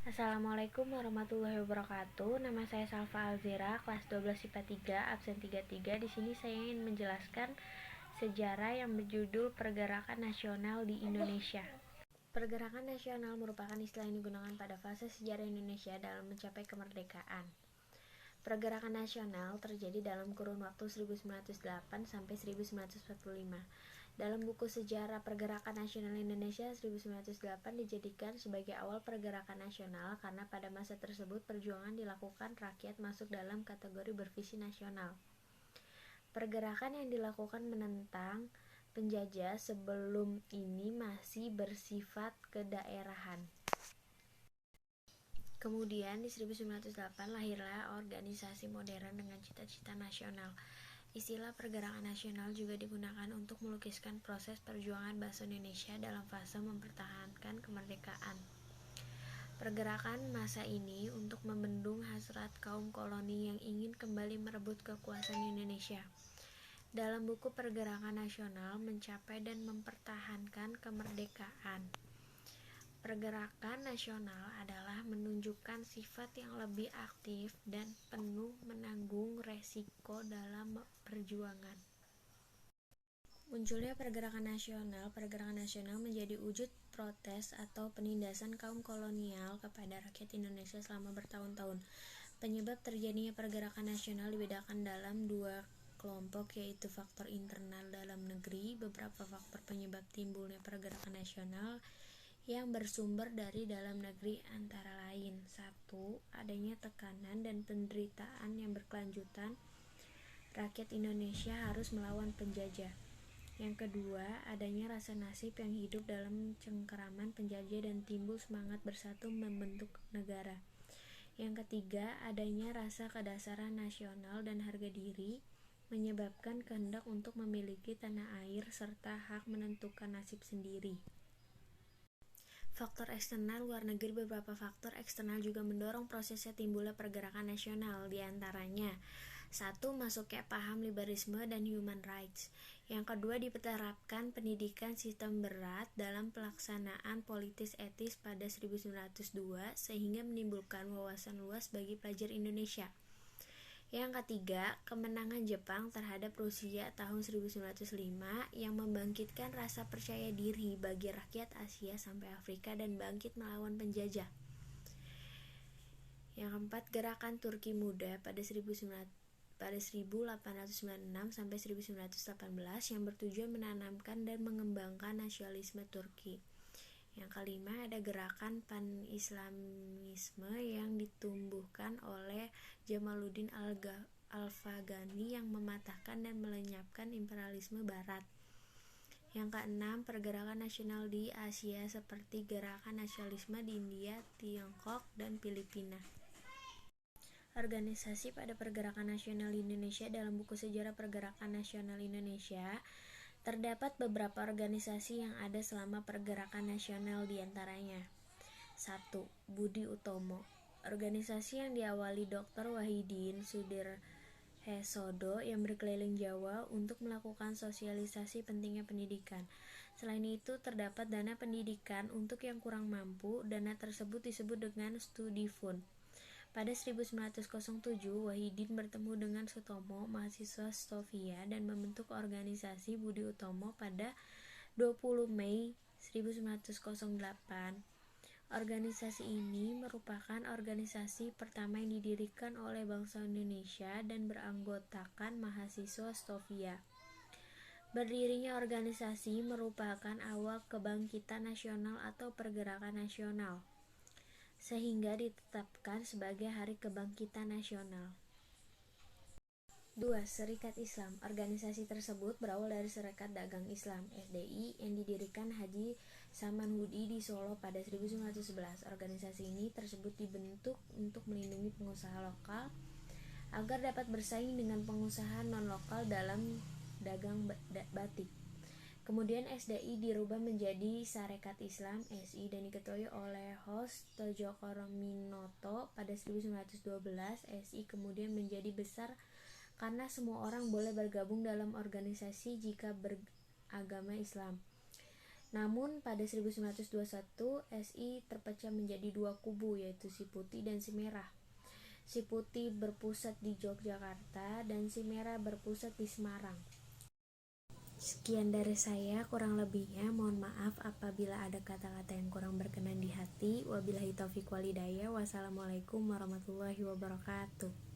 Assalamualaikum warahmatullahi wabarakatuh. Nama saya Salva Alzira, kelas 12 IPA 3, absen 33. Di sini saya ingin menjelaskan sejarah yang berjudul Pergerakan Nasional di Indonesia. Pergerakan nasional merupakan istilah yang digunakan pada fase sejarah Indonesia dalam mencapai kemerdekaan. Pergerakan nasional terjadi dalam kurun waktu 1908 sampai 1945. Dalam buku sejarah Pergerakan Nasional Indonesia 1908 dijadikan sebagai awal pergerakan nasional karena pada masa tersebut perjuangan dilakukan rakyat masuk dalam kategori bervisi nasional. Pergerakan yang dilakukan menentang penjajah sebelum ini masih bersifat kedaerahan. Kemudian di 1908 lahirlah organisasi modern dengan cita-cita nasional. Istilah pergerakan nasional juga digunakan untuk melukiskan proses perjuangan bangsa Indonesia dalam fase mempertahankan kemerdekaan. Pergerakan masa ini untuk membendung hasrat kaum koloni yang ingin kembali merebut kekuasaan Indonesia. Dalam buku Pergerakan Nasional Mencapai dan Mempertahankan Kemerdekaan, pergerakan nasional adalah menunjukkan sifat yang lebih aktif dan penuh menanggung resiko dalam perjuangan. Munculnya pergerakan nasional menjadi wujud protes atau penindasan kaum kolonial kepada rakyat Indonesia selama bertahun-tahun. Penyebab terjadinya pergerakan nasional dibedakan dalam dua kelompok, yaitu faktor internal dalam negeri. Beberapa faktor penyebab timbulnya pergerakan nasional yang bersumber dari dalam negeri antara lain: 1. Adanya tekanan dan penderitaan yang berkelanjutan. Rakyat Indonesia harus melawan penjajah. Yang kedua, adanya rasa nasib yang hidup dalam cengkeraman penjajah dan timbul semangat bersatu membentuk negara. Yang ketiga, adanya rasa kedasaran nasional dan harga diri, menyebabkan kehendak untuk memiliki tanah air serta hak menentukan nasib sendiri. Faktor eksternal luar negeri. Beberapa faktor eksternal juga mendorong prosesnya timbulnya pergerakan nasional, diantaranya 1. Masuknya paham liberalisme dan human rights. Yang kedua, diterapkan pendidikan sistem berat dalam pelaksanaan politis etis pada 1902 sehingga menimbulkan wawasan luas bagi pelajar Indonesia. Yang ketiga, kemenangan Jepang terhadap Rusia tahun 1905 yang membangkitkan rasa percaya diri bagi rakyat Asia sampai Afrika dan bangkit melawan penjajah. Yang keempat, gerakan Turki Muda pada 1896 sampai 1918 yang bertujuan menanamkan dan mengembangkan nasionalisme Turki. Yang kelima, ada gerakan pan-islamisme yang ditumbuhkan oleh Jamaluddin Al-Afghani yang mematahkan dan melenyapkan imperialisme barat. Yang keenam, pergerakan nasional di Asia seperti gerakan nasionalisme di India, Tiongkok, dan Filipina. Organisasi pada pergerakan nasional di Indonesia. Dalam buku sejarah Pergerakan Nasional Indonesia terdapat beberapa organisasi yang ada selama pergerakan nasional, diantaranya 1. Budi Utomo. Organisasi yang diawali Dr. Wahidin Sudirhesodo yang berkeliling Jawa untuk melakukan sosialisasi pentingnya pendidikan. Selain itu, terdapat dana pendidikan untuk yang kurang mampu. Dana tersebut disebut dengan studi fund. Pada 1907, Wahidin bertemu dengan Sutomo, mahasiswa Stovia, dan membentuk organisasi Budi Utomo pada 20 Mei 1908. Organisasi ini merupakan organisasi pertama yang didirikan oleh bangsa Indonesia dan beranggotakan mahasiswa Stovia. Berdirinya organisasi merupakan awal kebangkitan nasional atau pergerakan nasional, sehingga ditetapkan sebagai Hari Kebangkitan Nasional. 2. Serikat Islam. Organisasi tersebut berawal dari Serikat Dagang Islam (SDI) yang didirikan Haji Samanhudi di Solo pada 1911. Organisasi ini tersebut dibentuk untuk melindungi pengusaha lokal agar dapat bersaing dengan pengusaha non-lokal dalam dagang batik. Kemudian SDI dirubah menjadi Sarekat Islam (SI) dan diketuai oleh Hos Tjokroaminoto pada 1912. SI kemudian menjadi besar karena semua orang boleh bergabung dalam organisasi jika beragama Islam. Namun pada 1921 SI terpecah menjadi dua kubu, yaitu si putih dan si merah. Si putih berpusat di Yogyakarta dan si merah berpusat di Semarang. Sekian dari saya, kurang lebihnya mohon maaf apabila ada kata-kata yang kurang berkenan di hati. Wabillahi taufiq walhidayah. Wassalamualaikum warahmatullahi wabarakatuh.